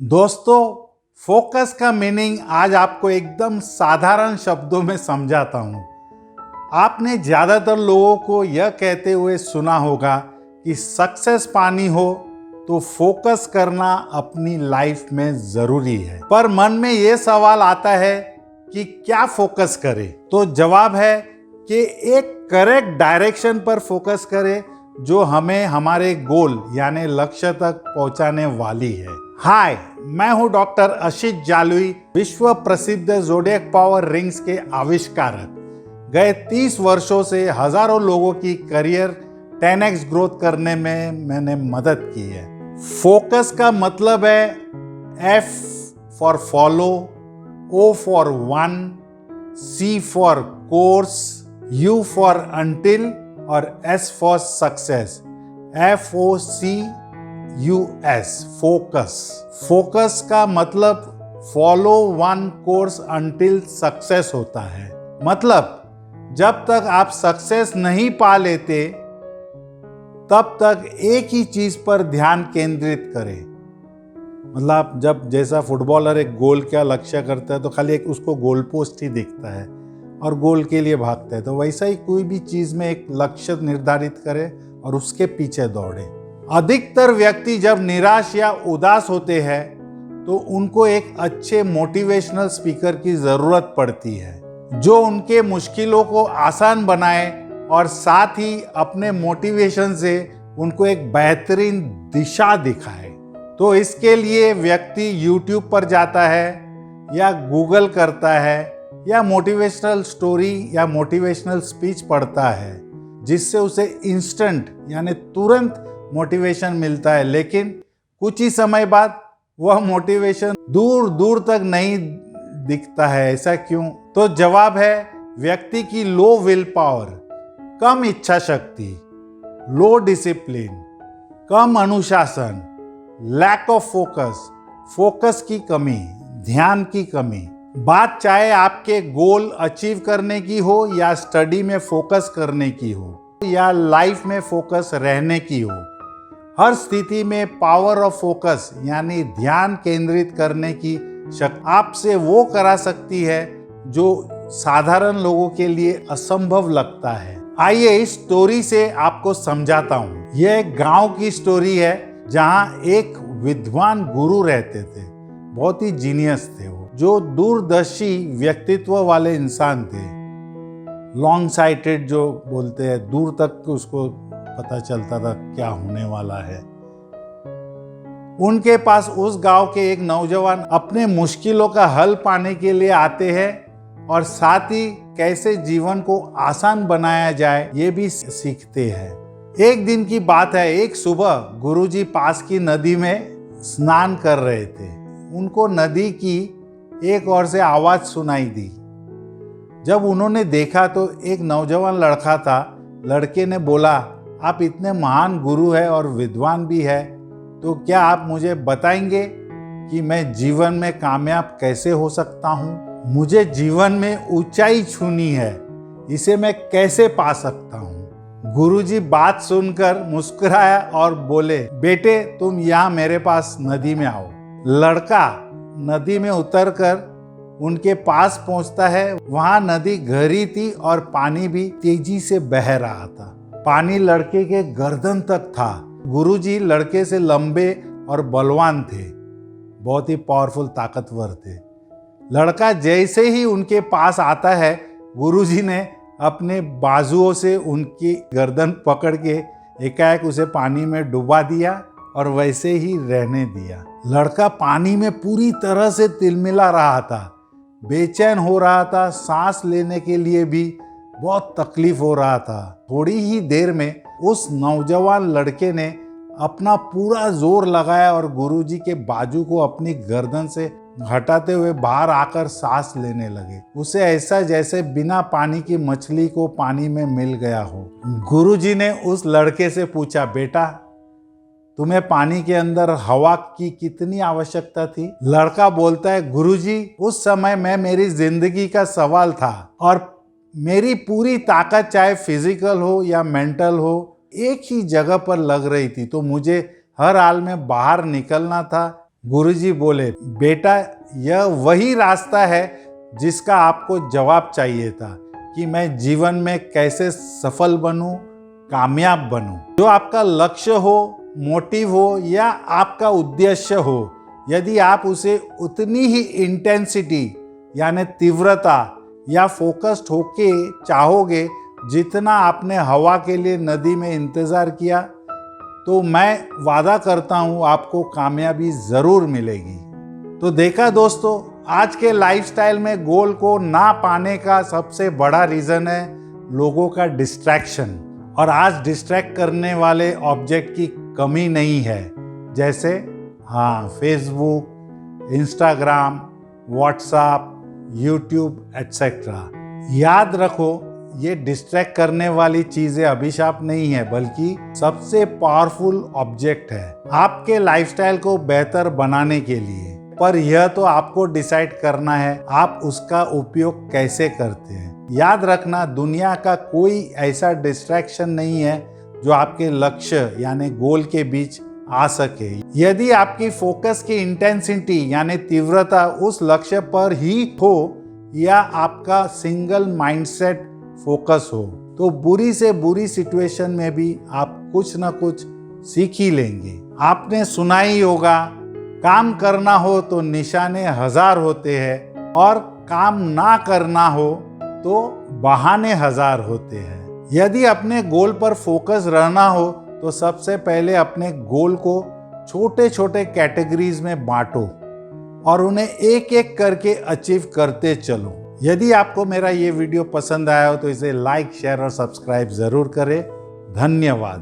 दोस्तों, फोकस का मीनिंग आज आपको एकदम साधारण शब्दों में समझाता हूं। आपने ज़्यादातर लोगों को यह कहते हुए सुना होगा कि सक्सेस पानी हो तो फोकस करना अपनी लाइफ में ज़रूरी है। पर मन में यह सवाल आता है कि क्या फोकस करें? तो जवाब है कि एक करेक्ट डायरेक्शन पर फोकस करें जो हमें हमारे गोल यानी लक्ष्य तक पहुंचाने वाली है। हाय, मैं हूं डॉक्टर आशीष जालुई, विश्व प्रसिद्ध ज़ोडिएक पावर रिंग्स के आविष्कारक। गए 30 वर्षों से हजारों लोगों की करियर 10x ग्रोथ करने में मैंने मदद की है। फोकस का मतलब है F for follow, O for one, C for course, U for until और S for success. FOCUS, focus. Focus का मतलब follow one course until success होता है। मतलब जब तक आप सक्सेस नहीं पा लेते तब तक एक ही चीज पर ध्यान केंद्रित करें। मतलब जब जैसा फुटबॉलर एक गोल का लक्ष्य करता है तो खाली एक उसको गोल पोस्ट ही दिखता है और गोल के लिए भागता है, तो वैसा ही कोई भी चीज में एक लक्ष्य निर्धारित करे और उसके पीछे दौड़े। अधिकतर व्यक्ति जब निराश या उदास होते हैं तो उनको एक अच्छे मोटिवेशनल स्पीकर की जरूरत पड़ती है जो उनके मुश्किलों को आसान बनाए और साथ ही अपने मोटिवेशन से उनको एक बेहतरीन दिशा दिखाए। तो इसके लिए व्यक्ति YouTube पर जाता है या गूगल करता है या मोटिवेशनल स्टोरी या मोटिवेशनल स्पीच पढ़ता है, जिससे उसे इंस्टेंट यानी तुरंत मोटिवेशन मिलता है। लेकिन कुछ ही समय बाद वह मोटिवेशन दूर दूर तक नहीं दिखता है। ऐसा क्यों? तो जवाब है व्यक्ति की लो विल पावर, कम इच्छा शक्ति, लो डिसिप्लिन, कम अनुशासन, लैक ऑफ फोकस, फोकस की कमी, ध्यान की कमी। बात चाहे आपके गोल अचीव करने की हो या स्टडी में फोकस करने की हो या लाइफ में फोकस रहने की हो, हर स्थिति में पावर ऑफ फोकस यानी ध्यान केंद्रित करने की शक्ति आपसे वो करा सकती है जो साधारण लोगों के लिए असंभव लगता है। आइए इस स्टोरी से आपको समझाता हूँ। यह एक गांव की स्टोरी है जहाँ एक विद्वान गुरु रहते थे। बहुत ही जीनियस थे वो, जो दूरदर्शी व्यक्तित्व वाले इंसान थे। लॉन्ग साइटेड जो बोलते हैं, दूर तक उसको पता चलता था क्या होने वाला है। उनके पास उस गांव के एक नौजवान अपने मुश्किलों का हल पाने के लिए आते हैं और साथ ही कैसे जीवन को आसान बनाया जाए ये भी सीखते हैं। एक दिन की बात है, एक सुबह गुरुजी पास की नदी में स्नान कर रहे थे। उनको नदी की एक ओर से आवाज सुनाई दी। जब उन्होंने देखा तो एक नौजवान लड़का था। लड़के ने बोला, आप इतने महान गुरु है और विद्वान भी है, तो क्या आप मुझे बताएंगे कि मैं जीवन में कामयाब कैसे हो सकता हूँ? मुझे जीवन में ऊंचाई छूनी है, इसे मैं कैसे पा सकता हूँ? गुरुजी बात सुनकर मुस्कुराया और बोले, बेटे तुम यहाँ मेरे पास नदी में आओ। लड़का नदी में उतरकर उनके पास पहुंचता है। वहां नदी गहरी थी और पानी भी तेजी से बह रहा था। पानी लड़के के गर्दन तक था। गुरुजी लड़के से लंबे और बलवान थे, बहुत ही पावरफुल, ताकतवर थे। लड़का जैसे ही उनके पास आता है, गुरुजी ने अपने बाजुओं से उनकी गर्दन पकड़ के एकाएक उसे पानी में डुबा दिया और वैसे ही रहने दिया। लड़का पानी में पूरी तरह से तिलमिला रहा था, बेचैन हो रहा था, सांस लेने के लिए भी बहुत तकलीफ हो रहा था। थोड़ी ही देर में उस नौजवान लड़के ने अपना पूरा जोर लगाया और गुरुजी के बाजू को अपनी गर्दन से हटाते हुए बाहर आकर सांस लेने लगे। उसे ऐसा जैसे बिना पानी की मछली को पानी में मिल गया हो। गुरुजी ने उस लड़के से पूछा, बेटा तुम्हें पानी के अंदर हवा की कितनी आवश्यकता थी? लड़का बोलता है, गुरुजी उस समय मैं मेरी जिंदगी का सवाल था और मेरी पूरी ताकत चाहे फिजिकल हो या मेंटल हो एक ही जगह पर लग रही थी, तो मुझे हर हाल में बाहर निकलना था। गुरुजी बोले, बेटा यह वही रास्ता है जिसका आपको जवाब चाहिए था कि मैं जीवन में कैसे सफल बनूं, कामयाब बनूं। जो आपका लक्ष्य हो, मोटिव हो या आपका उद्देश्य हो, यदि आप उसे उतनी ही इंटेंसिटी यानी तीव्रता या फोकस्ड होके चाहोगे जितना आपने हवा के लिए नदी में इंतजार किया, तो मैं वादा करता हूं आपको कामयाबी जरूर मिलेगी। तो देखा दोस्तों, आज के लाइफस्टाइल में गोल को ना पाने का सबसे बड़ा रीजन है लोगों का डिस्ट्रैक्शन। और आज डिस्ट्रैक्ट करने वाले ऑब्जेक्ट की कमी नहीं है, जैसे Facebook, Instagram, WhatsApp, YouTube etcetera. याद रखो, ये डिस्ट्रैक्ट करने वाली चीजें अभिशाप नहीं है, बल्कि सबसे पावरफुल ऑब्जेक्ट है आपके लाइफस्टाइल को बेहतर बनाने के लिए। पर यह तो आपको डिसाइड करना है आप उसका उपयोग कैसे करते हैं। याद रखना, दुनिया का कोई ऐसा डिस्ट्रैक्शन नहीं है जो आपके लक्ष्य यानी गोल के बीच आ सके। यदि आपकी फोकस की इंटेंसिटी यानी तीव्रता उस लक्ष्य पर ही हो या आपका सिंगल माइंडसेट फोकस हो, तो बुरी से बुरी सिचुएशन में भी आप कुछ ना कुछ सीख ही लेंगे। आपने सुना ही होगा, काम करना हो तो निशाने 1000 होते हैं और काम ना करना हो तो बहाने 1000 होते हैं। यदि अपने गोल पर फोकस रहना हो तो सबसे पहले अपने गोल को छोटे छोटे कैटेगरीज में बांटो और उन्हें एक एक करके अचीव करते चलो। यदि आपको मेरा ये वीडियो पसंद आया हो तो इसे लाइक, शेयर और सब्सक्राइब जरूर करें। धन्यवाद।